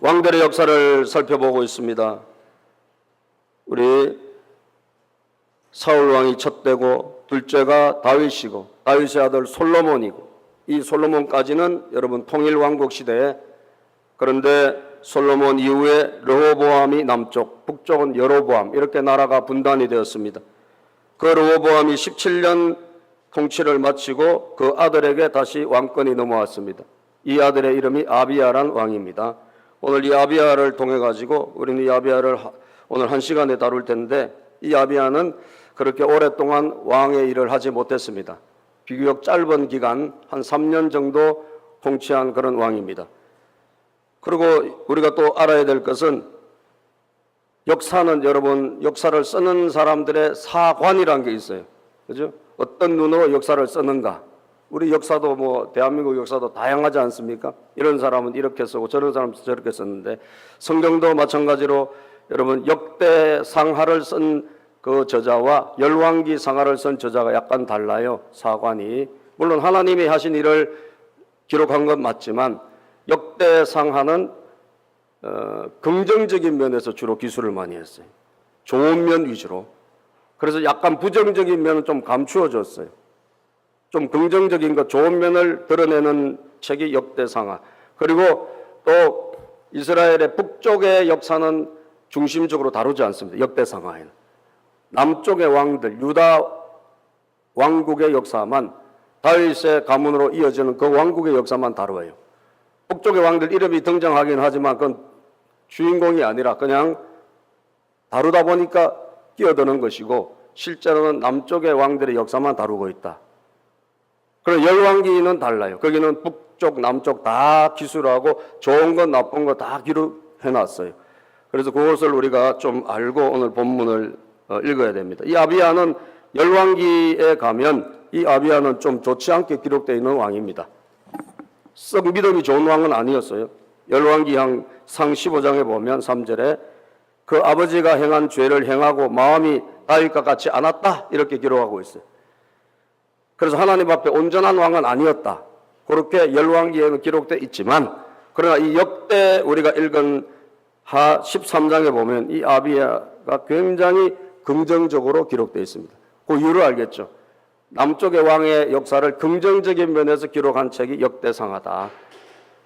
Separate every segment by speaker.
Speaker 1: 왕들의 역사를 살펴보고 있습니다. 우리 사울 왕이 첫째고 둘째가 다윗이고 다윗의 아들 솔로몬이고 이 솔로몬까지는 여러분 통일 왕국 시대에, 그런데 솔로몬 이후에 르호보암이 남쪽, 북쪽은 여로보암, 이렇게 나라가 분단이 되었습니다. 그 르호보암이 17년 통치를 마치고 그 아들에게 다시 왕권이 넘어왔습니다. 이 아들의 이름이 아비야란 왕입니다. 오늘 이 아비야를 통해 가지고 우리는 이 아비야를 오늘 한 시간에 다룰 텐데, 이 아비야는 그렇게 오랫동안 왕의 일을 하지 못했습니다. 비교적 짧은 기간 한 3년 정도 통치한 그런 왕입니다. 그리고 우리가 또 알아야 될 것은, 역사는 여러분 역사를 쓰는 사람들의 사관이라는 게 있어요. 그죠? 어떤 눈으로 역사를 쓰는가. 우리 역사도 뭐 대한민국 역사도 다양하지 않습니까? 이런 사람은 이렇게 쓰고 저런 사람은 저렇게 썼는데, 성경도 마찬가지로 여러분 역대상하를 쓴 그 저자와 열왕기 상하를 쓴 저자가 약간 달라요. 사관이. 물론 하나님이 하신 일을 기록한 건 맞지만 역대상하는 긍정적인 면에서 주로 기술을 많이 했어요. 좋은 면 위주로. 그래서 약간 부정적인 면은 좀 감추어졌어요. 좀 긍정적인 것, 좋은 면을 드러내는 책이 역대상하. 그리고 또 이스라엘의 북쪽의 역사는 중심적으로 다루지 않습니다. 역대상하에는 남쪽의 왕들, 유다 왕국의 역사만, 다윗의 가문으로 이어지는 그 왕국의 역사만 다루어요. 북쪽의 왕들 이름이 등장하긴 하지만 그건 주인공이 아니라 그냥 다루다 보니까 끼어드는 것이고, 실제로는 남쪽의 왕들의 역사만 다루고 있다. 그리고 열왕기는 달라요. 거기는 북쪽, 남쪽 다 기술하고 좋은 것, 나쁜 것 다 기록해놨어요. 그래서 그것을 우리가 좀 알고 오늘 본문을 읽어야 됩니다. 이 아비야는 열왕기에 가면 이 아비야는 좀 좋지 않게 기록되어 있는 왕입니다. 썩 믿음이 좋은 왕은 아니었어요. 열왕기상 15장에 보면 3절에 그 아버지가 행한 죄를 행하고 마음이 다윗과 같지 않았다, 이렇게 기록하고 있어요. 그래서 하나님 앞에 온전한 왕은 아니었다, 그렇게 열왕기에는 기록되어 있지만, 그러나 이 역대 우리가 읽은 하 13장에 보면 이 아비야가 굉장히 긍정적으로 기록되어 있습니다. 그 이유를 알겠죠. 남쪽의 왕의 역사를 긍정적인 면에서 기록한 책이 역대상하다.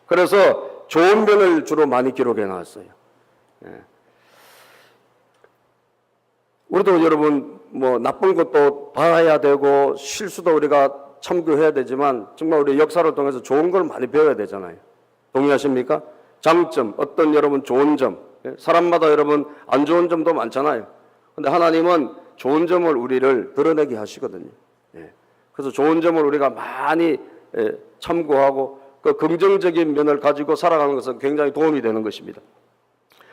Speaker 1: 그래서 좋은 면을 주로 많이 기록해 놨어요. 우리도 여러분 뭐 나쁜 것도 봐야 되고 실수도 우리가 참고해야 되지만, 정말 우리 역사를 통해서 좋은 걸 많이 배워야 되잖아요. 동의하십니까? 장점, 어떤 여러분 좋은 점, 사람마다 여러분 안 좋은 점도 많잖아요. 근데 하나님은 좋은 점을 우리를 드러내게 하시거든요. 그래서 좋은 점을 우리가 많이 참고하고 그 긍정적인 면을 가지고 살아가는 것은 굉장히 도움이 되는 것입니다.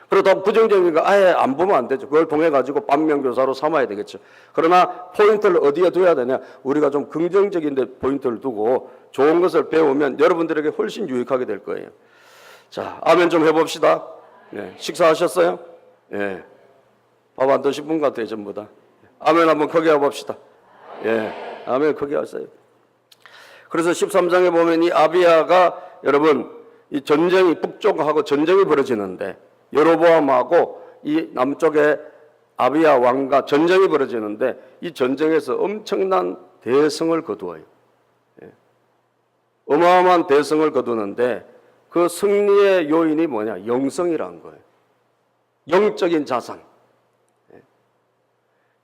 Speaker 1: 그리고 더 부정적인 거 아예 안 보면 안 되죠. 그걸 통해 가지고 반면교사로 삼아야 되겠죠. 그러나 포인트를 어디에 둬야 되냐? 우리가 좀 긍정적인 데 포인트를 두고 좋은 것을 배우면 여러분들에게 훨씬 유익하게 될 거예요. 자, 아멘 좀 해봅시다. 식사하셨어요? 밥 안 드신 분 같아요, 전부 다. 아멘 한번 크게 해봅시다. 아멘 크게 하세요. 그래서 13장에 보면 이 아비야가 여러분 이 전쟁이, 북쪽하고 전쟁이 벌어지는데, 여로보암하고 이 남쪽의 아비야 왕과 전쟁이 벌어지는데, 이 전쟁에서 엄청난 대승을 거두어요. 어마어마한 대승을 거두는데, 그 승리의 요인이 뭐냐? 영성이라는 거예요. 영적인 자산.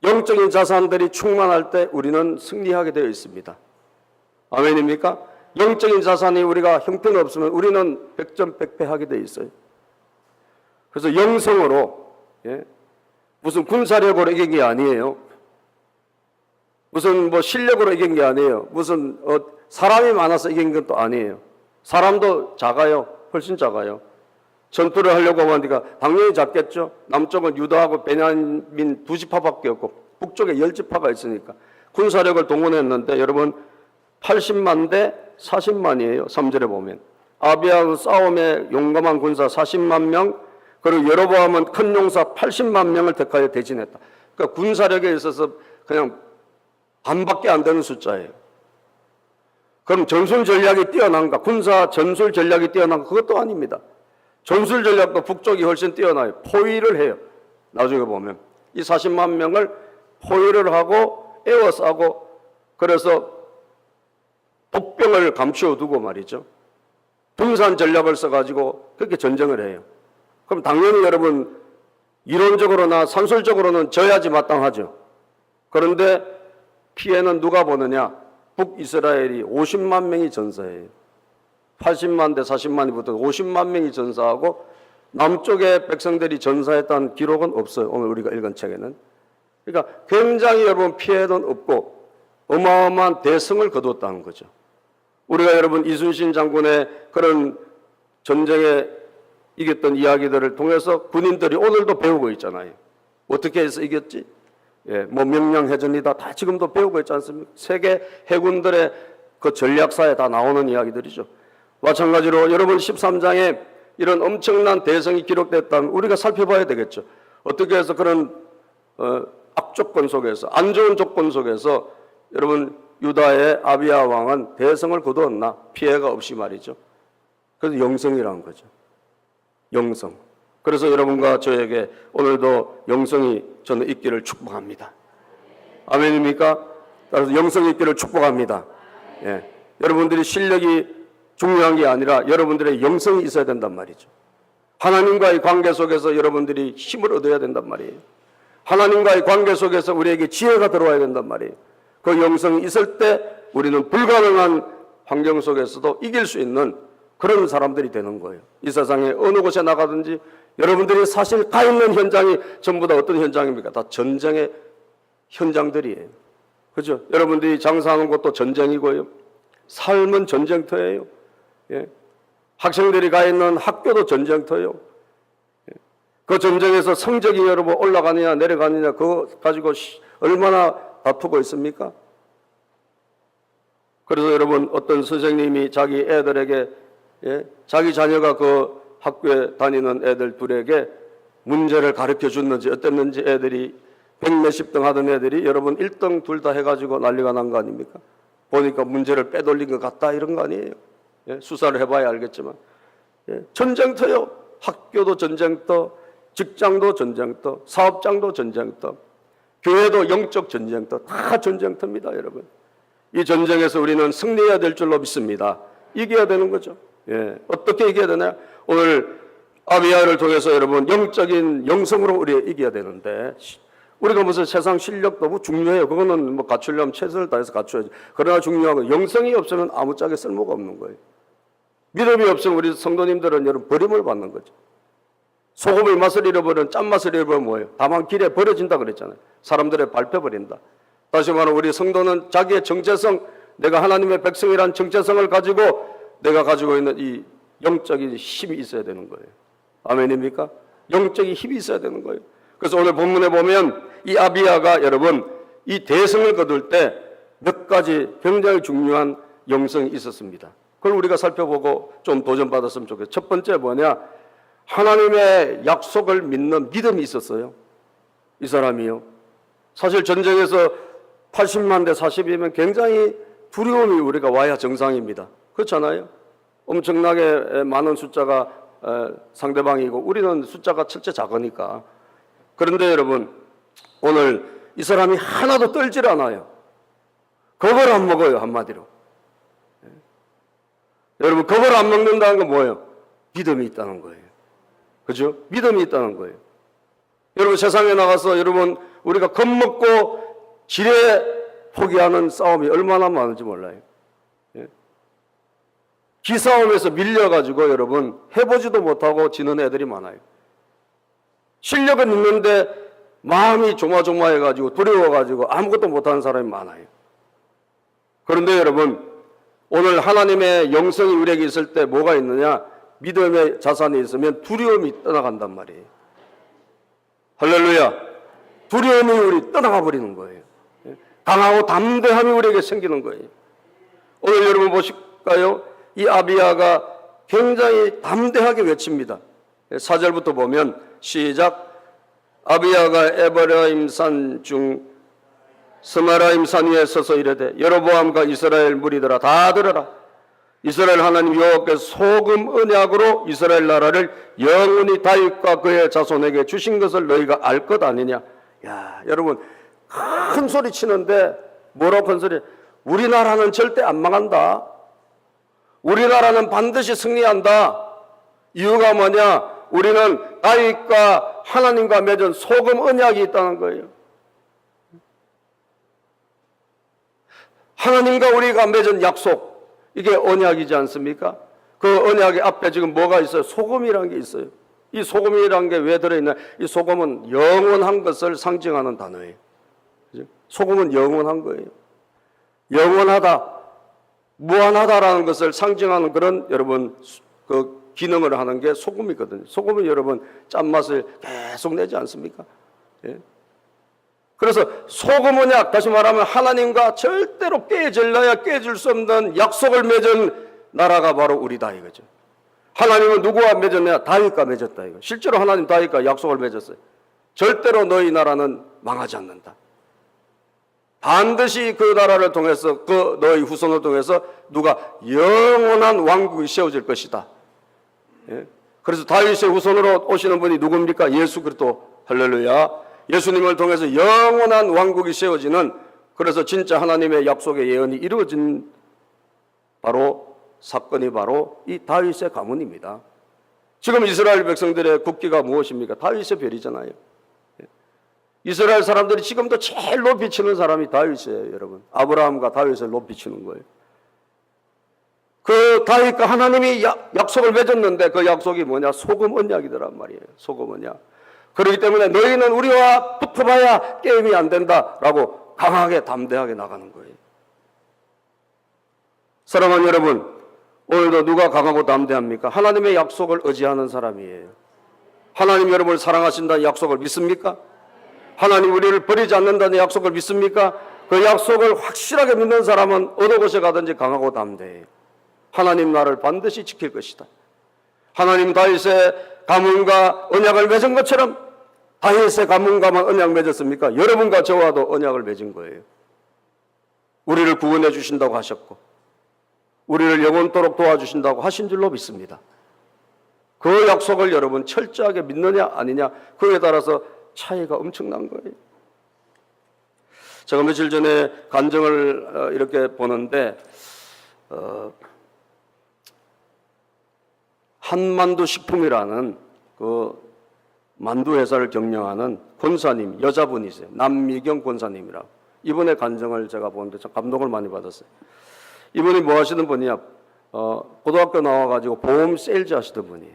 Speaker 1: 영적인 자산들이 충만할 때 우리는 승리하게 되어 있습니다. 아멘입니까? 영적인 자산이 우리가 형편없으면 우리는 백전백패하게 되어 있어요. 그래서 영성으로, 무슨 군사력으로 이긴 게 아니에요. 무슨 뭐 실력으로 이긴 게 아니에요. 무슨 사람이 많아서 이긴 것도 아니에요. 사람도 작아요. 훨씬 작아요. 전투를 하려고 하니까 당연히 작겠죠. 남쪽은 유다하고 베냐민 두 지파밖에 없고 북쪽에 10지파가 있으니까 군사력을 동원했는데 여러분 80만 대 40만이에요. 3절에 보면 아비야 싸움에 용감한 군사 40만 명, 그리고 여로보암은 큰 용사 80만 명을 택하여 대진했다. 그러니까 군사력에 있어서 그냥 반밖에 안 되는 숫자예요. 그럼 전술 전략이 뛰어난가? 군사 전술 전략이 뛰어난가? 그것도 아닙니다. 전술 전략도 북쪽이 훨씬 뛰어나요. 포위를 해요. 나중에 보면 이 40만 명을 포위를 하고 에워싸고, 그래서 독병을 감추어 두고 말이죠, 분산 전략을 써가지고 그렇게 전쟁을 해요. 그럼 당연히 여러분 이론적으로나 산술적으로는 져야지 마땅하죠. 그런데 피해는 누가 보느냐? 북이스라엘이 50만 명이 전사해요. 80만 대 40만이 붙어 50만 명이 전사하고 남쪽의 백성들이 전사했다는 기록은 없어요. 오늘 우리가 읽은 책에는. 그러니까 굉장히 여러분 피해는 없고 어마어마한 대승을 거두었다는 거죠. 우리가 여러분 이순신 장군의 그런 전쟁에 이겼던 이야기들을 통해서 군인들이 오늘도 배우고 있잖아요. 어떻게 해서 이겼지? 뭐 명량해전이다. 다 지금도 배우고 있지 않습니까? 세계 해군들의 그 전략사에 다 나오는 이야기들이죠. 마찬가지로 여러분 13장에 이런 엄청난 대성이 기록됐다면 우리가 살펴봐야 되겠죠. 어떻게 해서 그런 악조건 속에서, 안 좋은 조건 속에서 여러분 유다의 아비야 왕은 대성을 거두었나? 피해가 없이 말이죠. 그래서 영성이라는 거죠. 영성. 그래서 여러분과 저에게 오늘도 영성이 저는 있기를 축복합니다. 아멘입니까? 따라서 영성이 있기를 축복합니다. 예. 여러분들이 실력이 중요한 게 아니라 여러분들의 영성이 있어야 된단 말이죠. 하나님과의 관계 속에서 여러분들이 힘을 얻어야 된단 말이에요. 하나님과의 관계 속에서 우리에게 지혜가 들어와야 된단 말이에요. 그 영성이 있을 때 우리는 불가능한 환경 속에서도 이길 수 있는 그런 사람들이 되는 거예요. 이 세상에 어느 곳에 나가든지 여러분들이 사실 가 있는 현장이 전부 다 어떤 현장입니까? 다 전쟁의 현장들이에요. 그죠? 여러분들이 장사하는 것도 전쟁이고요. 삶은 전쟁터예요. 예. 학생들이 가 있는 학교도 전쟁터예요. 예. 그 전쟁에서 성적이 여러분 올라가느냐 내려가느냐 그거 가지고 얼마나 다투고 있습니까? 그래서 여러분 어떤 선생님이 자기 애들에게, 예, 자기 자녀가 그 학교에 다니는 애들 둘에게 문제를 가르쳐 줬는지 어땠는지 애들이 100몇십 등 하던 애들이 여러분 1등 둘 다 해가지고 난리가 난 거 아닙니까? 보니까 문제를 빼돌린 것 같다 이런 거 아니에요. 예, 수사를 해봐야 알겠지만, 예, 전쟁터요. 학교도 전쟁터, 직장도 전쟁터, 사업장도 전쟁터, 교회도 영적 전쟁터, 다 전쟁터입니다, 여러분. 이 전쟁에서 우리는 승리해야 될 줄로 믿습니다. 이겨야 되는 거죠. 예, 어떻게 이겨야 되나요? 오늘 아비야를 통해서 여러분 영적인 영성으로 우리가 이겨야 되는데, 우리가 무슨 세상 실력도 뭐 중요해요. 그거는 뭐 갖추려면 최선을 다해서 갖춰야지. 그러나 중요한 건 영성이 없으면 아무짝에 쓸모가 없는 거예요. 믿음이 없으면 우리 성도님들은 여러분 버림을 받는 거죠. 소금의 맛을 잃어버리면 짠맛을 잃어버리면 뭐예요? 다만 길에 버려진다 그랬잖아요. 사람들의 밟혀버린다. 다시 말하면 우리 성도는 자기의 정체성, 내가 하나님의 백성이란 정체성을 가지고 내가 가지고 있는 이 영적인 힘이 있어야 되는 거예요. 아멘입니까? 영적인 힘이 있어야 되는 거예요. 그래서 오늘 본문에 보면 이 아비야가 여러분 이 대성을 거둘 때 몇 가지 굉장히 중요한 영성이 있었습니다. 그걸 우리가 살펴보고 좀 도전받았으면 좋겠어요. 첫 번째 뭐냐? 하나님의 약속을 믿는 믿음이 있었어요. 이 사람이요. 사실 전쟁에서 80만 대 40이면 굉장히 두려움이 우리가 와야 정상입니다. 그렇잖아요. 엄청나게 많은 숫자가 상대방이고 우리는 숫자가 첫째 작으니까. 그런데 여러분 오늘 이 사람이 하나도 떨질 않아요. 겁을 안 먹어요, 한마디로. 여러분 겁을 안 먹는다는 건 뭐예요? 믿음이 있다는 거예요. 그죠? 믿음이 있다는 거예요. 여러분 세상에 나가서 여러분 우리가 겁먹고 지레 포기하는 싸움이 얼마나 많은지 몰라요. 예? 기싸움에서 밀려가지고 여러분 해보지도 못하고 지는 애들이 많아요. 실력은 있는데 마음이 조마조마해가지고 두려워가지고 아무것도 못하는 사람이 많아요. 그런데 여러분 오늘 하나님의 영성이 우리에게 있을 때 뭐가 있느냐? 믿음의 자산이 있으면 두려움이 떠나간단 말이에요. 할렐루야. 두려움이 우리 떠나가 버리는 거예요. 강하고 담대함이 우리에게 생기는 거예요. 오늘 여러분 보실까요? 이 아비야가 굉장히 담대하게 외칩니다. 4절부터 보면 시작. 아비야가 에브라임 산 중 스마라임 산 위에 서서 이르되 여로보암과 이스라엘 무리들아 다 들어라. 이스라엘 하나님 여호와께서 소금 언약으로 이스라엘 나라를 영원히 다윗과 그의 자손에게 주신 것을 너희가 알 것 아니냐. 야, 여러분 큰 소리 치는데 뭐라고 큰 소리? 우리나라는 절대 안 망한다. 우리나라는 반드시 승리한다. 이유가 뭐냐? 우리는 다윗과 하나님과 맺은 소금 언약이 있다는 거예요. 하나님과 우리가 맺은 약속, 이게 언약이지 않습니까? 그 언약의 앞에 지금 뭐가 있어요? 소금이라는 게 있어요. 이 소금이라는 게 왜 들어있나? 이 소금은 영원한 것을 상징하는 단어예요. 소금은 영원한 거예요. 영원하다, 무한하다라는 것을 상징하는 그런 여러분 그 기능을 하는 게 소금이거든요. 소금은 여러분 짠맛을 계속 내지 않습니까? 예? 그래서 소금 언약, 다시 말하면 하나님과 절대로 깨질래야 깨질 수 없는 약속을 맺은 나라가 바로 우리다 이거죠. 하나님은 누구와 맺었냐? 다윗과 맺었다 이거. 실제로 하나님 다윗과 약속을 맺었어요. 절대로 너희 나라는 망하지 않는다. 반드시 그 나라를 통해서 그 너희 후손을 통해서 누가 영원한 왕국이 세워질 것이다. 예? 그래서 다윗의 후손으로 오시는 분이 누굽니까? 예수 그리스도. 할렐루야. 예수님을 통해서 영원한 왕국이 세워지는, 그래서 진짜 하나님의 약속의 예언이 이루어진 바로 사건이 바로 이 다윗의 가문입니다. 지금 이스라엘 백성들의 국기가 무엇입니까? 다윗의 별이잖아요. 이스라엘 사람들이 지금도 제일 높이 치는 사람이 다윗이에요, 여러분. 아브라함과 다윗을 높이 치는 거예요. 그 다윗과 하나님이 약속을 맺었는데 그 약속이 뭐냐? 소금 언약이더란 말이에요. 소금 언약. 그렇기 때문에 너희는 우리와 붙어봐야 게임이 안 된다라고 강하게 담대하게 나가는 거예요. 사랑하는 여러분, 오늘도 누가 강하고 담대합니까? 하나님의 약속을 의지하는 사람이에요. 하나님 여러분을 사랑하신다는 약속을 믿습니까? 하나님 우리를 버리지 않는다는 약속을 믿습니까? 그 약속을 확실하게 믿는 사람은 어느 곳에 가든지 강하고 담대해요. 하나님 나를 반드시 지킬 것이다. 하나님 다윗의 가문과 언약을 맺은 것처럼 다윗의 가문과만 언약 맺었습니까? 여러분과 저와도 언약을 맺은 거예요. 우리를 구원해 주신다고 하셨고 우리를 영원토록 도와주신다고 하신 줄로 믿습니다. 그 약속을 여러분 철저하게 믿느냐 아니냐, 그에 따라서 차이가 엄청난 거예요. 제가 며칠 전에 간증을 이렇게 보는데 한만두 식품이라는 그 만두 회사를 경영하는 권사님, 여자분이세요. 남미경 권사님이라고. 이분의 간증을 제가 보는데 참 감동을 많이 받았어요. 이분이 뭐 하시는 분이야? 고등학교 나와가지고 보험 세일즈 하시던 분이에요.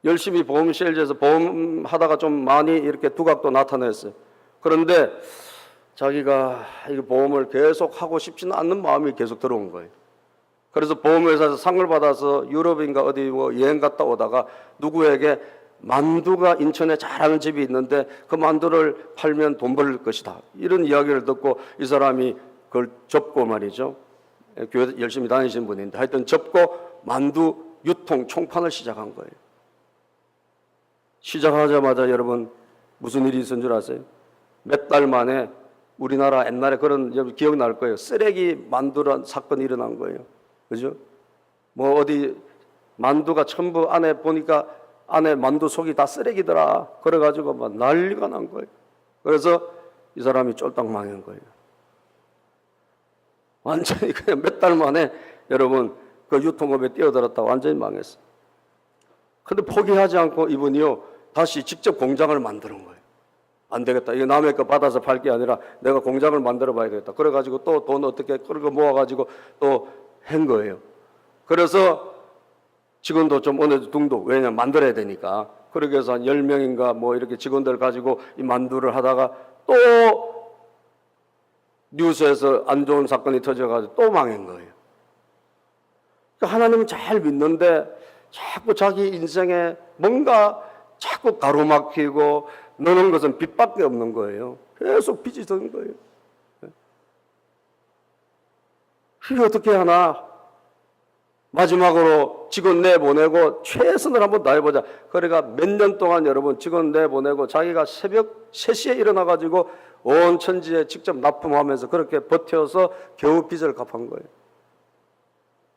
Speaker 1: 열심히 보험 세일즈에서 보험 하다가 좀 많이 이렇게 두각도 나타냈어요. 그런데 자기가 이 보험을 계속 하고 싶지는 않는 마음이 계속 들어온 거예요. 그래서 보험회사에서 상을 받아서 유럽인가 어디 뭐 여행 갔다 오다가 누구에게 만두가 인천에 잘하는 집이 있는데 그 만두를 팔면 돈 벌 것이다, 이런 이야기를 듣고 이 사람이 그걸 접고 말이죠. 교회 열심히 다니시는 분인데 하여튼 접고 만두 유통 총판을 시작한 거예요. 시작하자마자 여러분 무슨 일이 있었는 줄 아세요? 몇 달 만에 우리나라 옛날에 그런, 여러분 기억날 거예요. 쓰레기 만두란 사건이 일어난 거예요. 그죠? 뭐 어디 만두가 전부 안에 보니까 안에 만두 속이 다 쓰레기더라. 그래가지고 막 난리가 난 거예요. 그래서 이 사람이 쫄딱 망한 거예요. 완전히 그냥 몇 달 만에 여러분 그 유통업에 뛰어들었다 완전히 망했어요. 근데 포기하지 않고 이분이요 다시 직접 공장을 만드는 거예요. 안 되겠다. 이거 남의 거 받아서 팔 게 아니라 내가 공장을 만들어 봐야 되겠다. 그래가지고 또 돈 어떻게 끌고 모아가지고 또 한 거예요. 그래서 직원도 좀 어느 정도, 왜냐면 만들어야 되니까. 그러기 위해서 한 10명인가 뭐 이렇게 직원들 가지고 이 만두를 하다가 또 뉴스에서 안 좋은 사건이 터져가지고 또 망한 거예요. 그러니까 하나님은 잘 믿는데 자꾸 자기 인생에 뭔가 자꾸 가로막히고 너는 것은 빚밖에 없는 거예요. 계속 빚이 드는 거예요. 이게 어떻게 하나? 마지막으로 직원 내보내고 최선을 한번 다해보자. 그러니까 몇 년 동안 여러분 직원 내보내고 자기가 새벽 3시에 일어나가지고 온 천지에 직접 납품하면서 그렇게 버텨서 겨우 빚을 갚은 거예요.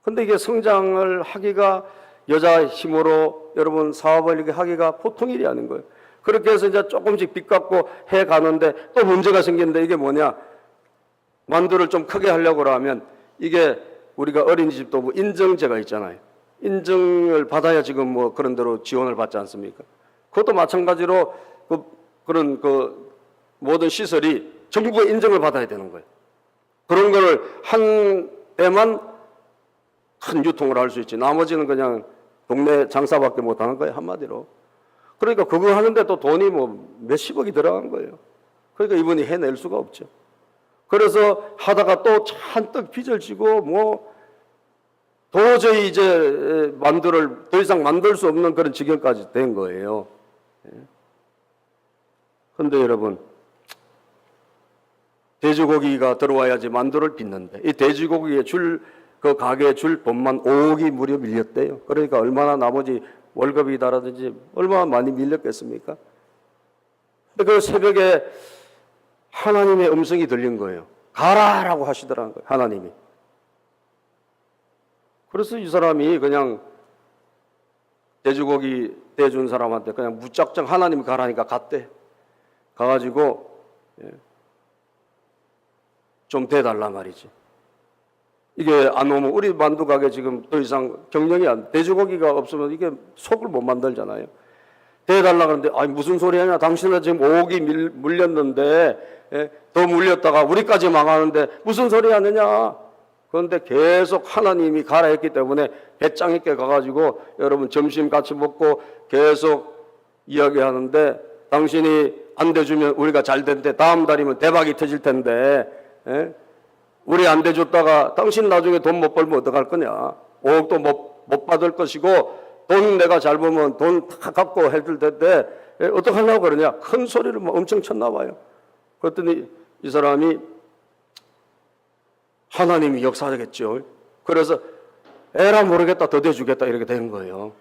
Speaker 1: 근데 이게 성장을 하기가 여자 힘으로 여러분 사업을 이렇게 하기가 보통 일이 아닌 거예요. 그렇게 해서 이제 조금씩 빚 갚고 해 가는데 또 문제가 생기는데 이게 뭐냐? 만두를 좀 크게 하려고 하면 이게 우리가 어린이집도 뭐 인증제가 있잖아요. 인증을 받아야 지금 뭐 그런 대로 지원을 받지 않습니까? 그것도 마찬가지로 그런 모든 시설이 정부의 인증을 받아야 되는 거예요. 그런 거를 한 때만 큰 유통을 할 수 있지. 나머지는 그냥 동네 장사밖에 못 하는 거예요, 한마디로. 그러니까 그거 하는데 또 돈이 뭐 몇십억이 들어간 거예요. 그러니까 이분이 해낼 수가 없죠. 그래서 하다가 또 잔뜩 빚을 지고 뭐 도저히 이제 만두를 더 이상 만들 수 없는 그런 지경까지 된 거예요. 그런데 여러분, 돼지고기가 들어와야지 만두를 빚는데 이 돼지고기에 그 가게에 줄 돈만 5억이 무려 밀렸대요. 그러니까 얼마나 나머지 월급이다라든지 얼마나 많이 밀렸겠습니까? 근데 그 새벽에 하나님의 음성이 들린 거예요. 가라라고 하시더라는 거예요, 하나님이. 그래서 이 사람이 그냥 돼지고기 대준 사람한테 그냥 무작정 하나님이 가라니까 갔대. 가가지고 좀 대달라 말이지. 이게 안 오면 우리 만두 가게 지금 더 이상 경영이 안, 돼지고기가 없으면 이게 속을 못 만들잖아요. 대달라 그러는데 아니 무슨 소리 하냐, 당신은 지금 5억이 물렸는데 더 물렸다가 우리까지 망하는데 무슨 소리 하느냐. 그런데 계속 하나님이 가라 했기 때문에 배짱 있게 가가지고 여러분 점심 같이 먹고 계속 이야기하는데 당신이 안 대주면 우리가 잘 된대. 다음 달이면 대박이 터질 텐데 우리 안 대줬다가 당신 나중에 돈 못 벌면 어떡할 거냐. 5억도 못 받을 것이고 돈 내가 잘 벌면 돈 다 갖고 해줄 텐데 어떡하려고 그러냐. 큰 소리를 막 엄청 쳤나 봐요. 그랬더니 이 사람이 하나님이 역사하겠죠. 그래서 에라 모르겠다 더 대주겠다 이렇게 된 거예요.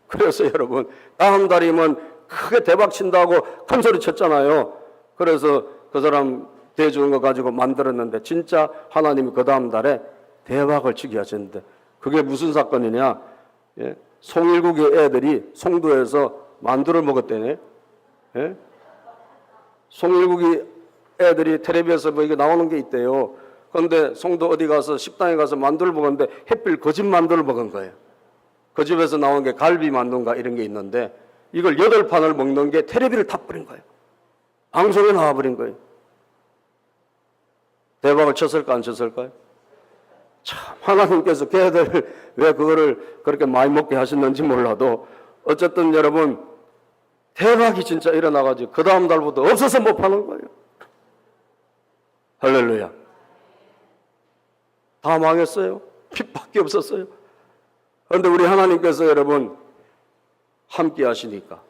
Speaker 1: 그래서 여러분 다음 달이면 크게 대박 친다고 큰 소리 쳤잖아요. 그래서 그 사람 대주는 거 가지고 만들었는데 진짜 하나님이 그 다음 달에 대박을 치게 하셨는데 그게 무슨 사건이냐. 송일국의 애들이 송도에서 만두를 먹었대네. 송일국이 애들이 텔레비에서 뭐 이게 나오는 게 있대요. 그런데 송도 어디 가서 식당에 가서 만두를 먹었는데 햇빛 거짓 만두를 먹은 거예요. 그 집에서 나온 게 갈비 만두인가 이런 게 있는데 이걸 8판을 먹는 게 텔레비를 타버린 거예요. 방송에 나와버린 거예요. 대박을 쳤을까 안 쳤을까요? 참 하나님께서 걔들 왜 그거를 그렇게 많이 먹게 하셨는지 몰라도 어쨌든 여러분 대박이 진짜 일어나가지고 그 다음 달부터 없어서 못 파는 거예요. 할렐루야. 다 망했어요. 빚밖에 없었어요. 그런데 우리 하나님께서 여러분 함께 하시니까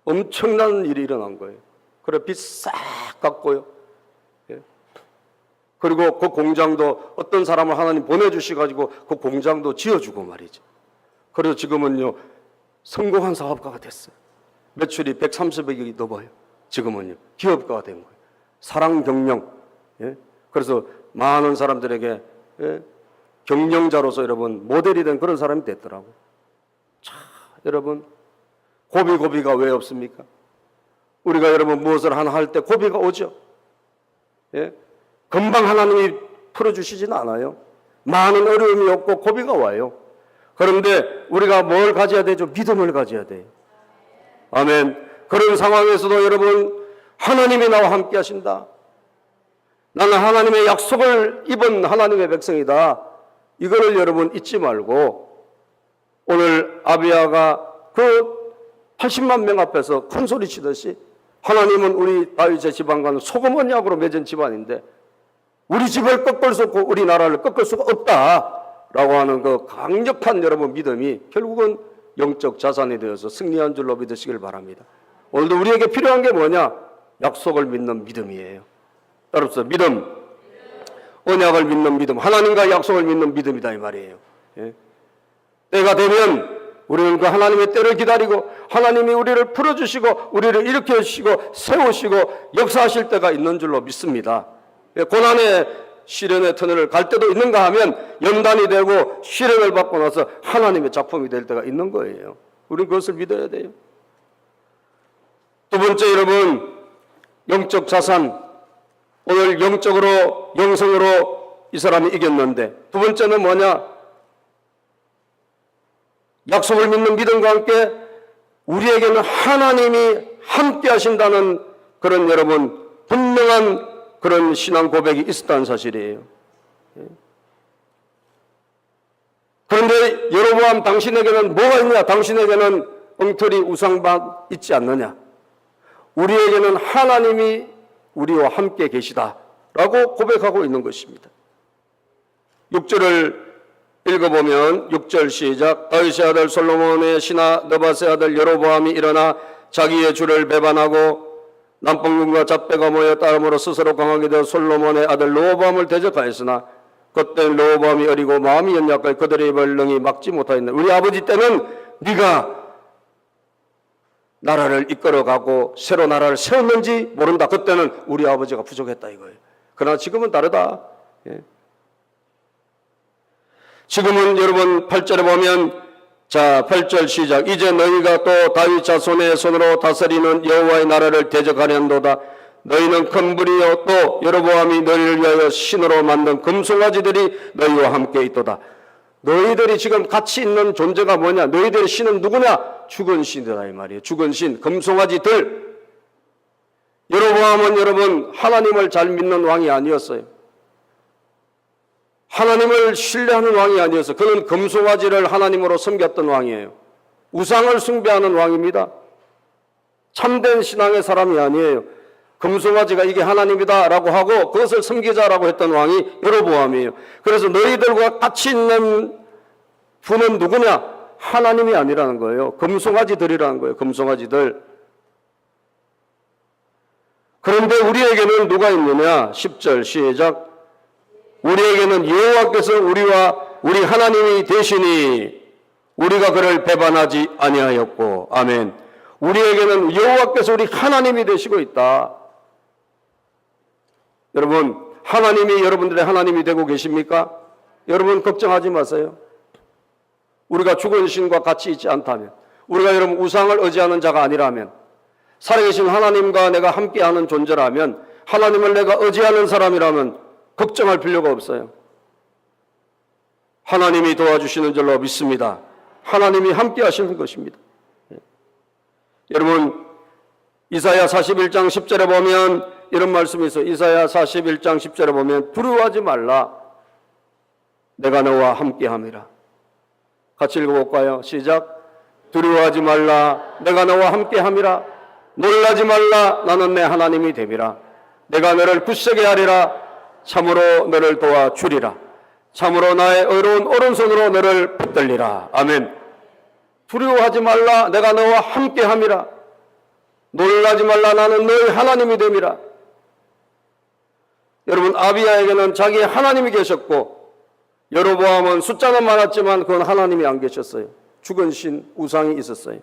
Speaker 1: 엄청난 일이 일어난 거예요. 그래 빚 싹 갚고요. 그리고 그 공장도 어떤 사람을 하나님 보내주셔가지고 그 공장도 지어주고 말이죠. 그래서 지금은요 성공한 사업가가 됐어요. 매출이 130억이 넘어요. 지금은요 기업가가 된 거예요. 사랑 경영. 그래서 많은 사람들에게 경영자로서 여러분 모델이 된 그런 사람이 됐더라고요. 자, 여러분 고비가 왜 없습니까? 우리가 여러분 무엇을 하나 할 때 고비가 오죠. 금방 하나님이 풀어주시지는 않아요. 많은 어려움이 없고 고비가 와요. 그런데 우리가 뭘 가져야 되죠? 믿음을 가져야 돼요. 아멘. 그런 상황에서도 여러분 하나님이 나와 함께 하신다. 나는 하나님의 약속을 입은 하나님의 백성이다. 이거를 여러분 잊지 말고 오늘 아비야가 그 80만 명 앞에서 큰 소리 치듯이 하나님은 우리 다윗의 집안과는 소금 언약으로 맺은 집안인데 우리 집을 꺾을 수 없고 우리나라를 꺾을 수가 없다라고 하는 그 강력한 여러분 믿음이 결국은 영적 자산이 되어서 승리한 줄로 믿으시길 바랍니다. 오늘도 우리에게 필요한 게 뭐냐? 약속을 믿는 믿음이에요. 따라서 믿음. 언약을 믿는 믿음, 하나님과 약속을 믿는 믿음이다 이 말이에요. 예? 때가 되면 우리는 그 하나님의 때를 기다리고 하나님이 우리를 풀어주시고 우리를 일으켜주시고 세우시고 역사하실 때가 있는 줄로 믿습니다. 고난의 시련의 터널을 갈 때도 있는가 하면 연단이 되고 시련을 받고 나서 하나님의 작품이 될 때가 있는 거예요. 우리는 그것을 믿어야 돼요. 두 번째, 여러분, 영적 자산. 오늘 영적으로 영성으로 이 사람이 이겼는데, 두 번째는 뭐냐? 약속을 믿는 믿음과 함께 우리에게는 하나님이 함께 하신다는 그런 여러분 분명한 그런 신앙 고백이 있었다는 사실이에요. 그런데 여로보암, 당신에게는 뭐가 있냐? 당신에게는 엉터리 우상만 있지 않느냐? 우리에게는 하나님이 우리와 함께 계시다라고 고백하고 있는 것입니다. 6절을 읽어보면 6절 시작. 다윗의 아들 솔로몬의 신하 느밧의 아들 여로보암이 일어나 자기의 주를 배반하고 남방군과 잡배가 모여 따름으로 스스로 강하게 되어 솔로몬의 아들 르호보암을 대적하였으나 그때 르호보암이 어리고 마음이 연약하여 그들의 입을 능히 막지 못하였네. 우리 아버지 때는 네가 나라를 이끌어가고 새로 나라를 세웠는지 모른다. 그때는 우리 아버지가 부족했다 이거예요. 그러나 지금은 다르다. 예. 지금은 여러분 8절에 보면, 자 8절 시작. 이제 너희가 또 다윗 자손의 손으로 다스리는 여호와의 나라를 대적하련도다. 너희는 큰 무리요 또 여로보암이 너희를 위하여 신으로 만든 금송아지들이 너희와 함께 있도다. 너희들이 지금 같이 있는 존재가 뭐냐? 너희들의 신은 누구냐? 죽은 신이다 이 말이에요. 죽은 신, 금송아지들. 여로보암은 여러분 하나님을 잘 믿는 왕이 아니었어요. 하나님을 신뢰하는 왕이 아니었어요. 그는 금송아지를 하나님으로 섬겼던 왕이에요. 우상을 숭배하는 왕입니다. 참된 신앙의 사람이 아니에요. 금송아지가 이게 하나님이다 라고 하고 그것을 섬기자라고 했던 왕이 여로보암이에요. 그래서 너희들과 같이 있는 분은 누구냐? 하나님이 아니라는 거예요. 금송아지들이라는 거예요. 금송아지들. 그런데 우리에게는 누가 있느냐? 10절 시작. 우리에게는 여호와께서 우리 하나님이 되시니 우리가 그를 배반하지 아니하였고. 아멘. 우리에게는 여호와께서 우리 하나님이 되시고 있다. 여러분, 하나님이 여러분들의 하나님이 되고 계십니까? 여러분 걱정하지 마세요. 우리가 죽은 신과 같이 있지 않다면, 우리가 여러분 우상을 의지하는 자가 아니라면, 살아계신 하나님과 내가 함께하는 존재라면, 하나님을 내가 의지하는 사람이라면 걱정할 필요가 없어요. 하나님이 도와주시는 줄로 믿습니다. 하나님이 함께 하시는 것입니다. 여러분 이사야 41장 10절에 보면 이런 말씀이 있어요. 이사야 41장 10절에 보면 두려워하지 말라. 내가 너와 함께함이라. 같이 읽어볼까요? 시작. 두려워하지 말라. 내가 너와 함께함이라. 놀라지 말라. 나는 내 하나님이 됨이라. 내가 너를 굳세게 하리라. 참으로 너를 도와주리라. 참으로 나의 의로운 오른손으로 너를 붙들리라. 아멘. 두려워하지 말라. 내가 너와 함께함이라. 놀라지 말라. 나는 너의 하나님이 됨이라. 여러분 아비야에게는 자기의 하나님이 계셨고 여로보암은 숫자는 많았지만 그건 하나님이 안 계셨어요. 죽은 신 우상이 있었어요.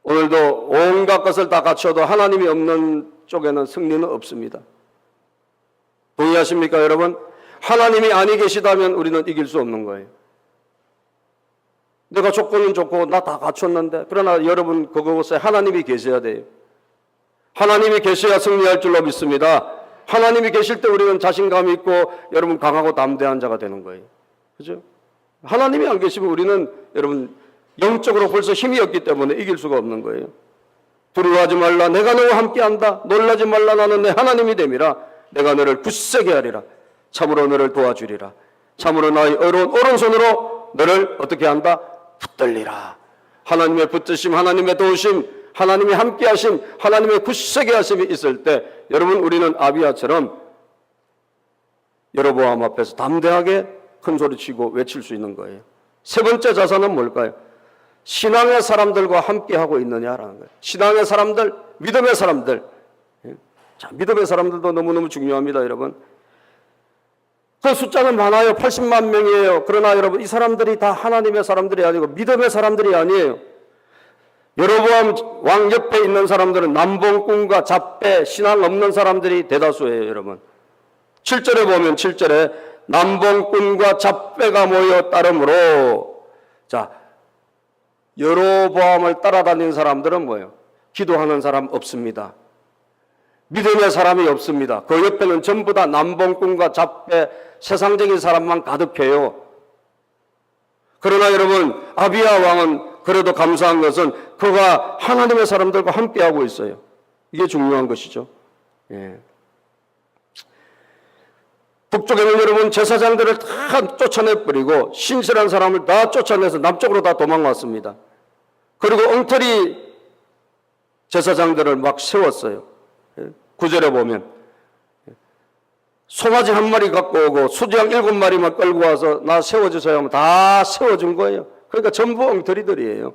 Speaker 1: 오늘도 온갖 것을 다 갖춰도 하나님이 없는 쪽에는 승리는 없습니다. 동의하십니까 여러분? 하나님이 아니 계시다면 우리는 이길 수 없는 거예요. 내가 조건은 좋고 나 다 갖췄는데, 그러나 여러분 그곳에 하나님이 계셔야 돼요. 하나님이 계셔야 승리할 줄로 믿습니다. 하나님이 계실 때 우리는 자신감이 있고 여러분 강하고 담대한 자가 되는 거예요. 그죠? 하나님이 안 계시면 우리는 여러분 영적으로 벌써 힘이 없기 때문에 이길 수가 없는 거예요. 두려워하지 말라. 내가 너와 함께한다. 놀라지 말라. 나는 내 하나님이 됨이라. 내가 너를 굳세게 하리라. 참으로 너를 도와주리라. 참으로 나의 의로운 오른손으로 너를 어떻게 한다? 붙들리라. 하나님의 붙드심, 하나님의 도우심, 하나님의 함께하심, 하나님의 굳세게 하심이 있을 때 여러분 우리는 아비야처럼 여로보암 앞에서 담대하게 큰 소리치고 외칠 수 있는 거예요. 세 번째 자산은 뭘까요? 신앙의 사람들과 함께하고 있느냐라는 거예요. 신앙의 사람들, 믿음의 사람들. 자, 믿음의 사람들도 너무너무 중요합니다, 여러분. 그 숫자는 많아요. 80만 명이에요. 그러나 여러분, 이 사람들이 다 하나님의 사람들이 아니고 믿음의 사람들이 아니에요. 여로보암 왕 옆에 있는 사람들은 남봉꾼과 잡배, 신앙 없는 사람들이 대다수예요, 여러분. 7절에 보면 7절에 남봉꾼과 잡배가 모여 따름으로, 자, 여로보암을 따라다니는 사람들은 뭐예요? 기도하는 사람 없습니다. 믿음의 사람이 없습니다. 그 옆에는 전부 다 남봉꾼과 잡배, 세상적인 사람만 가득해요. 그러나 여러분, 아비야 왕은 그래도 감사한 것은 그가 하나님의 사람들과 함께하고 있어요. 이게 중요한 것이죠. 예. 북쪽에는 여러분 제사장들을 다 쫓아내버리고 신실한 사람을 다 쫓아내서 남쪽으로 다 도망왔습니다. 그리고 엉터리 제사장들을 막 세웠어요. 9절에 보면 송아지 한 마리 갖고 오고 수장 7마리만 끌고 와서 나 세워주세요 하면 다 세워준 거예요. 그러니까 전부 엉터리들이에요.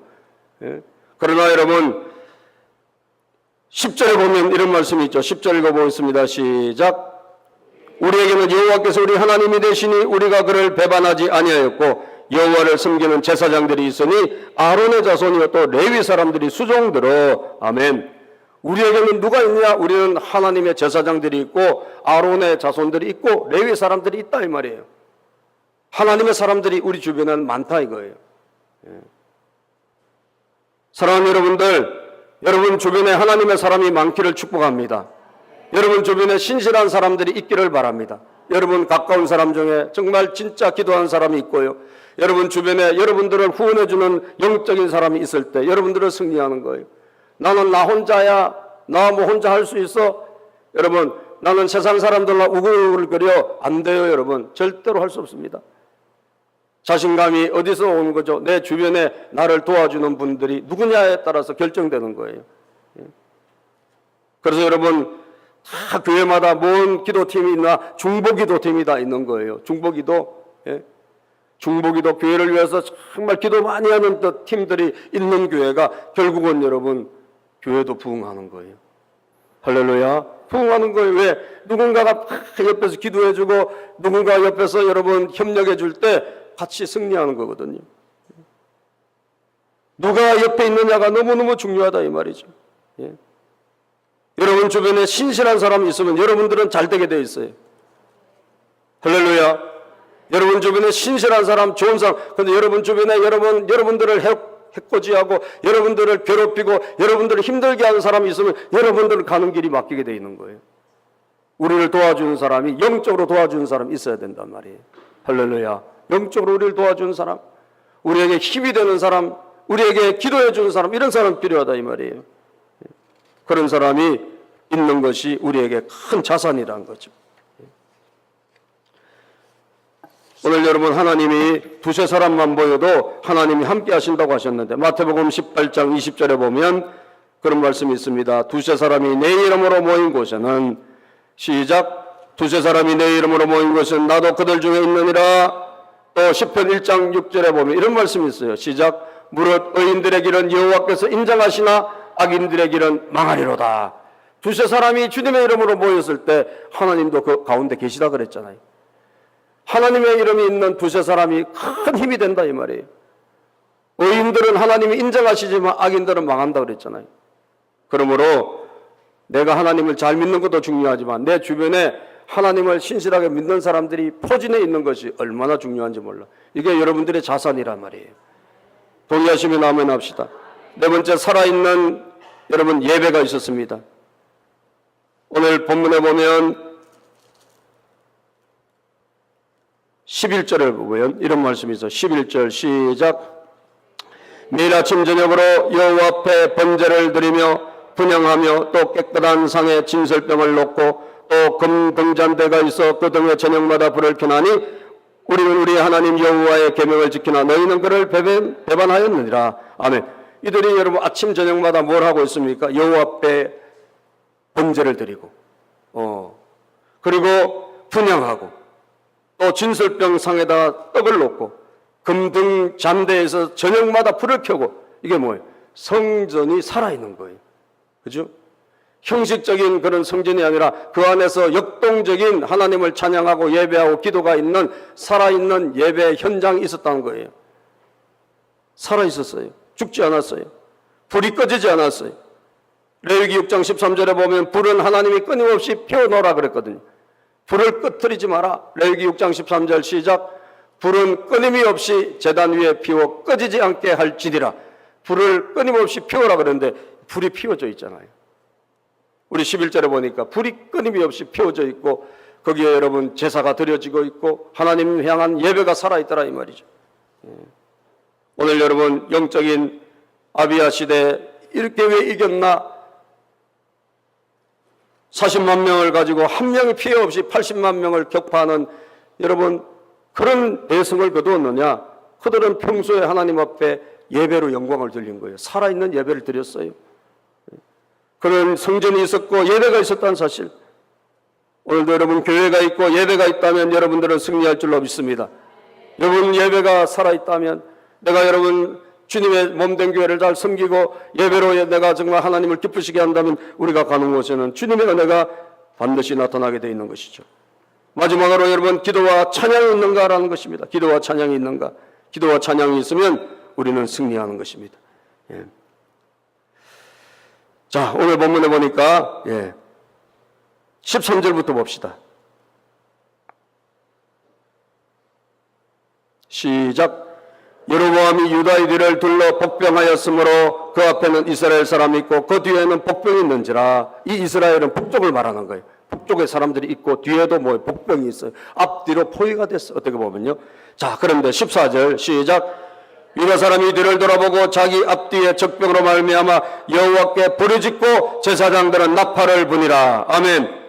Speaker 1: 그러나 여러분 10절에 보면 이런 말씀이 있죠. 10절 읽어보겠습니다. 시작. 우리에게는 여호와께서 우리 하나님이 되시니 우리가 그를 배반하지 아니하였고 여호와를 섬기는 제사장들이 있으니 아론의 자손이요 또 레위 사람들이 수종들어. 아멘. 우리에게는 누가 있냐? 우리는 하나님의 제사장들이 있고 아론의 자손들이 있고 레위 사람들이 있다 이 말이에요. 하나님의 사람들이 우리 주변에는 많다 이거예요. 사랑하는 여러분들, 여러분 주변에 하나님의 사람이 많기를 축복합니다. 여러분 주변에 신실한 사람들이 있기를 바랍니다. 여러분 가까운 사람 중에 정말 진짜 기도하는 사람이 있고요. 여러분 주변에 여러분들을 후원해주는 영적인 사람이 있을 때 여러분들을 승리하는 거예요. 나는 나 혼자야. 나 뭐 혼자 할 수 있어? 여러분 나는 세상 사람들과 우글우글거려. 안 돼요 여러분. 절대로 할 수 없습니다. 자신감이 어디서 오는 거죠? 내 주변에 나를 도와주는 분들이 누구냐에 따라서 결정되는 거예요. 그래서 여러분 다 교회마다 뭔 기도팀이 있나? 중보기도팀이 다 있는 거예요. 중보기도. 중보기도 교회를 위해서 정말 기도 많이 하는 팀들이 있는 교회가 결국은 여러분 교회도 부흥하는 거예요. 할렐루야. 부흥하는 거예요. 왜? 누군가가 옆에서 기도해주고 누군가 옆에서 여러분 협력해줄 때 같이 승리하는 거거든요. 누가 옆에 있느냐가 너무너무 중요하다 이 말이죠. 예. 여러분 주변에 신실한 사람이 있으면 여러분들은 잘 되게 되어 있어요. 할렐루야. 여러분 주변에 신실한 사람, 좋은 사람, 근데 여러분 주변에 여러분들을 해코지하고 여러분들을 괴롭히고 여러분들을 힘들게 하는 사람이 있으면 여러분들은 가는 길이 막히게 되어 있는 거예요. 우리를 도와주는 사람이, 영적으로 도와주는 사람이 있어야 된단 말이에요. 할렐루야. 영적으로 우리를 도와주는 사람, 우리에게 힘이 되는 사람, 우리에게 기도해 주는 사람, 이런 사람 필요하다 이 말이에요. 그런 사람이 있는 것이 우리에게 큰 자산이라는 거죠. 오늘 여러분 하나님이 두세 사람만 보여도 하나님이 함께 하신다고 하셨는데 마태복음 18장 20절에 보면 그런 말씀이 있습니다. 두세 사람이 내 이름으로 모인 곳에는 시작. 두세 사람이 내 이름으로 모인 곳은 나도 그들 중에 있느니라. 또 시편 1장 6절에 보면 이런 말씀이 있어요. 시작. 무릇 의인들의 길은 여호와께서 인정하시나 악인들의 길은 망하리로다. 두세 사람이 주님의 이름으로 모였을 때 하나님도 그 가운데 계시다 그랬잖아요. 하나님의 이름이 있는 두세 사람이 큰 힘이 된다 이 말이에요. 의인들은 하나님이 인정하시지만 악인들은 망한다 그랬잖아요. 그러므로 내가 하나님을 잘 믿는 것도 중요하지만 내 주변에 하나님을 신실하게 믿는 사람들이 포진해 있는 것이 얼마나 중요한지 몰라. 이게 여러분들의 자산이란 말이에요. 동의하시면 아멘 합시다. 네 번째, 살아있는 여러분 예배가 있었습니다. 오늘 본문에 보면 11절을 보면 이런 말씀이 있어. 11절 시작. 매일 아침 저녁으로 여호와 앞에 번제를 드리며 분향하며 또 깨끗한 상에 진설병을 놓고 또 금등잔대가 있어 그 등에 저녁마다 불을 켜나니 우리는 우리 하나님 여호와의 계명을 지키나 너희는 그를 배반하였느니라. 아멘. 이들이 여러분 아침 저녁마다 뭘 하고 있습니까? 여호와 앞에 번제를 드리고 그리고 분향하고 또 진설병 상에다가 떡을 놓고 금등 잔대에서 저녁마다 불을 켜고 이게 뭐예요? 성전이 살아있는 거예요. 그죠? 형식적인 그런 성전이 아니라 그 안에서 역동적인 하나님을 찬양하고 예배하고 기도가 있는 살아있는 예배 현장이 있었다는 거예요. 살아있었어요. 죽지 않았어요. 불이 꺼지지 않았어요. 레위기 6장 13절에 보면 불은 하나님이 끊임없이 피워놓으라 그랬거든요. 불을 끄트리지 마라. 레위기 6장 13절 시작. 불은 끊임없이 제단 위에 피워 꺼지지 않게 할지니라. 불을 끊임없이 피워라 그랬는데 불이 피워져 있잖아요. 우리 11절에 보니까 불이 끊임없이 피워져 있고 거기에 여러분 제사가 드려지고 있고 하나님 향한 예배가 살아있더라 이 말이죠. 오늘 여러분 영적인 아비야 시대 이렇게 왜 이겼나? 40만 명을 가지고 한 명이 피해 없이 80만 명을 격파하는 여러분 그런 대성을 거두었느냐? 그들은 평소에 하나님 앞에 예배로 영광을 돌린 거예요. 살아있는 예배를 드렸어요. 그런 성전이 있었고 예배가 있었다는 사실. 오늘도 여러분 교회가 있고 예배가 있다면 여러분들은 승리할 줄로 믿습니다. 여러분 예배가 살아있다면 내가 여러분 주님의 몸된 교회를 잘 섬기고 예배로 내가 정말 하나님을 기쁘시게 한다면 우리가 가는 곳에는 주님의 은혜가 반드시 나타나게 되어 있는 것이죠. 마지막으로 여러분 기도와 찬양이 있는가라는 것입니다. 기도와 찬양이 있는가? 기도와 찬양이 있으면 우리는 승리하는 것입니다. 예. 자, 오늘 본문에 보니까 13절부터 봅시다. 시작. 여로보암이 유다인들을 둘러 복병하였으므로 그 앞에는 이스라엘 사람이 있고 그 뒤에는 복병이 있는지라. 이 이스라엘은 북쪽을 말하는 거예요. 북쪽에 사람들이 있고 뒤에도 복병이 있어요. 앞뒤로 포위가 됐어. 어떻게 보면요. 자, 그런데 14절 시작. 유다 사람이 뒤를 돌아보고 자기 앞뒤에 적병으로 말미암아 여호와께 부르짖고 제사장들은 나팔을 부니라. 아멘.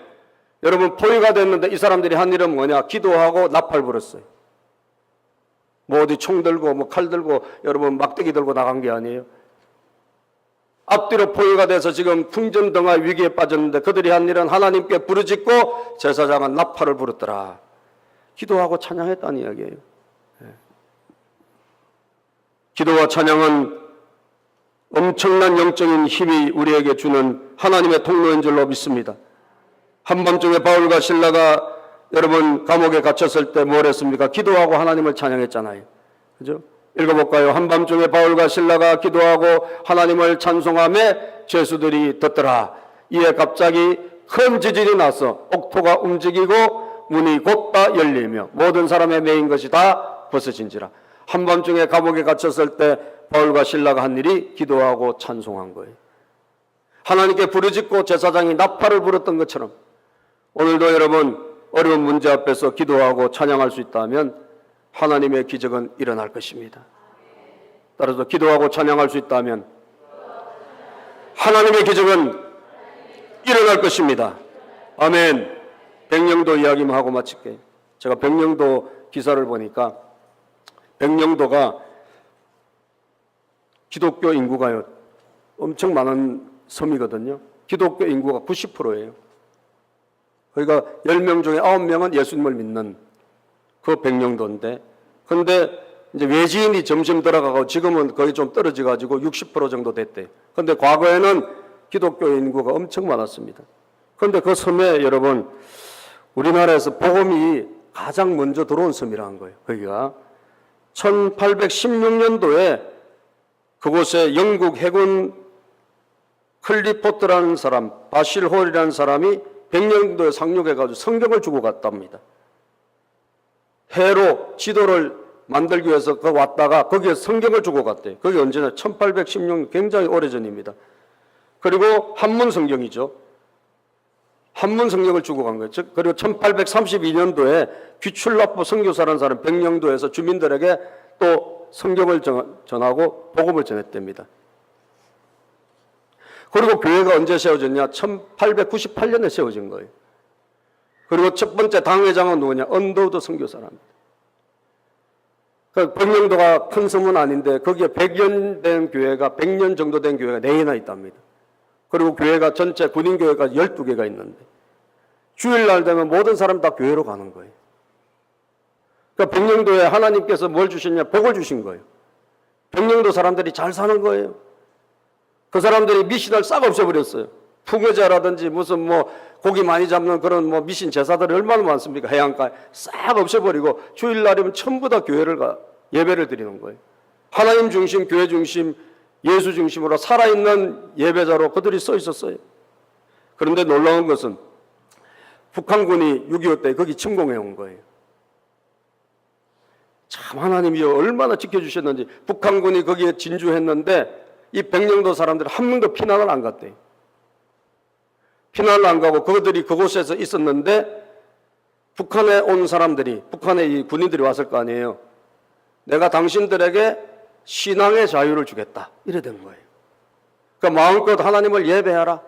Speaker 1: 여러분 포위가 됐는데 이 사람들이 한 일은 뭐냐? 기도하고 나팔 불었어요. 어디 총 들고 칼 들고 여러분 막대기 들고 나간 게 아니에요. 앞뒤로 포위가 돼서 지금 풍전등화 위기에 빠졌는데 그들이 한 일은 하나님께 부르짖고 제사장은 나팔을 불었더라. 기도하고 찬양했다는 이야기예요. 기도와 찬양은 엄청난 영적인 힘이 우리에게 주는 하나님의 통로인 줄로 믿습니다. 한밤중에 바울과 실라가 여러분 감옥에 갇혔을 때 뭘 했습니까? 기도하고 하나님을 찬양했잖아요. 그죠? 읽어볼까요? 한밤중에 바울과 실라가 기도하고 하나님을 찬송하며 죄수들이 듣더라. 이에 갑자기 큰 지진이 나서 옥토가 움직이고 문이 곧다 열리며 모든 사람의 매인 것이 다 벗어진지라. 한밤중에 감옥에 갇혔을 때 바울과 실라가 한 일이 기도하고 찬송한 거예요. 하나님께 부르짖고 제사장이 나팔을 불었던 것처럼 오늘도 여러분 어려운 문제 앞에서 기도하고 찬양할 수 있다면 하나님의 기적은 일어날 것입니다. 따라서 기도하고 찬양할 수 있다면 하나님의 기적은 일어날 것입니다. 아멘. 백령도 이야기만 하고 마칠게요. 제가 백령도 기사를 보니까 백령도가 기독교 인구가요 엄청 많은 섬이거든요. 기독교 인구가 90%예요. 그러니까 10명 중에 9명은 예수님을 믿는 그 백령도인데, 그런데 이제 외지인이 점점 들어가고 지금은 거의 좀 떨어져 가지고 60% 정도 됐대요. 그런데 과거에는 기독교 인구가 엄청 많았습니다. 그런데 그 섬에 여러분 우리나라에서 복음이 가장 먼저 들어온 섬이라는 거예요. 거기가 1816년도에 그곳에 영국 해군 클리포트라는 사람, 바실 홀이라는 사람이 백령도에 상륙해가지고 성경을 주고 갔답니다. 해로 지도를 만들기 위해서 왔다가 거기에 성경을 주고 갔대요. 그게 언제나 1816년, 굉장히 오래전입니다. 그리고 한문 성경이죠. 한문 성경을 주고 간 거예요. 그리고 1832년도에 귀출라포 선교사라는 사람 백령도에서 주민들에게 또 성경을 전하고 복음을 전했답니다. 그리고 교회가 언제 세워졌냐? 1898년에 세워진 거예요. 그리고 첫 번째 당회장은 누구냐? 언더우드 선교사랍니다. 그 백령도가 큰 섬은 아닌데 거기에 100년 된 교회가 100년 정도 된 교회가 4개나 있답니다. 그리고 교회가 전체 군인교회가 12개가 있는데 주일날 되면 모든 사람 다 교회로 가는 거예요. 그러니까 백령도에 하나님께서 뭘 주셨냐? 복을 주신 거예요. 백령도 사람들이 잘 사는 거예요. 그 사람들이 미신을 싹 없애버렸어요. 풍어제라든지 무슨 뭐 고기 많이 잡는 그런 뭐 미신 제사들이 얼마나 많습니까? 해안가에 싹 없애버리고 주일날이면 전부 다 예배를 드리는 거예요. 하나님 중심, 교회 중심, 예수 중심으로 살아있는 예배자로 그들이 써 있었어요. 그런데 놀라운 것은 북한군이 6.25 때 거기 침공해 온 거예요. 참 하나님이 얼마나 지켜주셨는지. 북한군이 거기에 진주했는데 이 백령도 사람들이 한 명도 피난을 안 갔대요. 피난을 안 가고 그들이 그곳에서 있었는데 북한에 온 사람들이, 북한의 이 군인들이 왔을 거 아니에요. 내가 당신들에게 신앙의 자유를 주겠다, 이래 된 거예요. 그러니까 마음껏 하나님을 예배하라.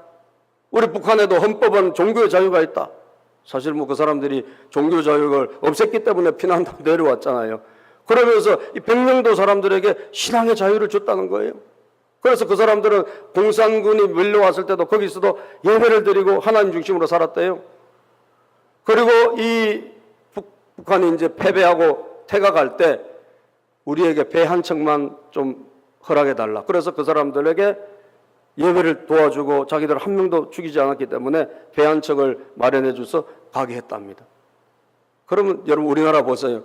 Speaker 1: 우리 북한에도 헌법은 종교의 자유가 있다. 사실 뭐 그 사람들이 종교 자유를 없앴기 때문에 피난도 내려왔잖아요. 그러면서 이 백령도 사람들에게 신앙의 자유를 줬다는 거예요. 그래서 그 사람들은 공산군이 밀려왔을 때도 거기서도 예배를 드리고 하나님 중심으로 살았대요. 그리고 이 북한이 이제 패배하고 퇴각할 때 우리에게 배 한 척만 좀 허락해달라. 그래서 그 사람들에게 예배를 도와주고 자기들 한 명도 죽이지 않았기 때문에 배 한 척을 마련해 줘서 가게 했답니다. 그러면 여러분 우리나라 보세요.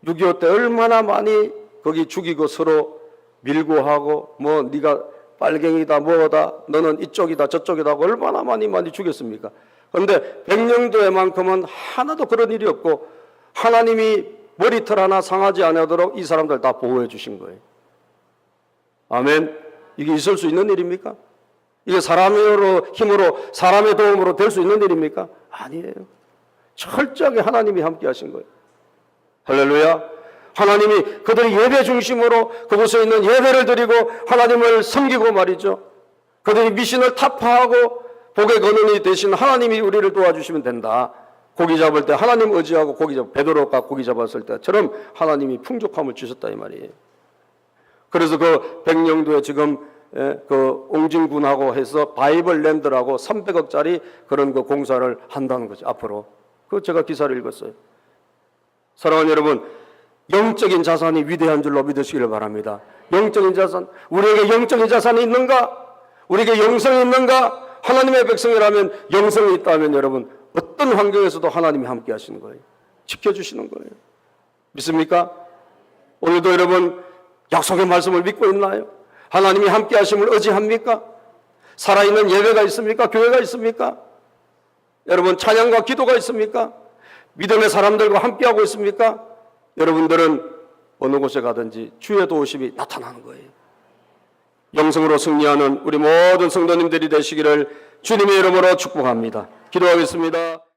Speaker 1: 6.25 때 얼마나 많이 거기 죽이고 서로 밀고 하고 뭐 네가 빨갱이다 뭐다 너는 이쪽이다 저쪽이다 하고 얼마나 많이 죽였습니까? 그런데 백령도에만큼은 하나도 그런 일이 없고 하나님이 머리털 하나 상하지 않도록 이 사람들 다 보호해 주신 거예요. 아멘. 이게 있을 수 있는 일입니까? 이게 사람의 힘으로 사람의 도움으로 될 수 있는 일입니까? 아니에요. 철저하게 하나님이 함께 하신 거예요. 할렐루야. 하나님이 그들이 예배 중심으로 그곳에 있는 예배를 드리고 하나님을 섬기고 말이죠. 그들이 미신을 타파하고 복의 근원이 되신 하나님이 우리를 도와주시면 된다. 고기 잡을 때 하나님 의지하고 베드로가 고기 잡았을 때처럼 하나님이 풍족함을 주셨다 이 말이에요. 그래서 그 백령도에 지금 그 옹진군하고 해서 바이블랜드라고 300억짜리 그런 그 공사를 한다는 거죠. 앞으로. 그 제가 기사를 읽었어요. 사랑하는 여러분, 영적인 자산이 위대한 줄로 믿으시기를 바랍니다. 영적인 자산, 우리에게 영적인 자산이 있는가? 우리에게 영성이 있는가? 하나님의 백성이라면 영성이 있다면 여러분 어떤 환경에서도 하나님이 함께 하시는 거예요. 지켜주시는 거예요. 믿습니까? 오늘도 여러분 약속의 말씀을 믿고 있나요? 하나님이 함께 하심을 의지합니까? 살아있는 예배가 있습니까? 교회가 있습니까? 여러분 찬양과 기도가 있습니까? 믿음의 사람들과 함께하고 있습니까? 여러분들은 어느 곳에 가든지 주의 도우심이 나타나는 거예요. 영성으로 승리하는 우리 모든 성도님들이 되시기를 주님의 이름으로 축복합니다. 기도하겠습니다.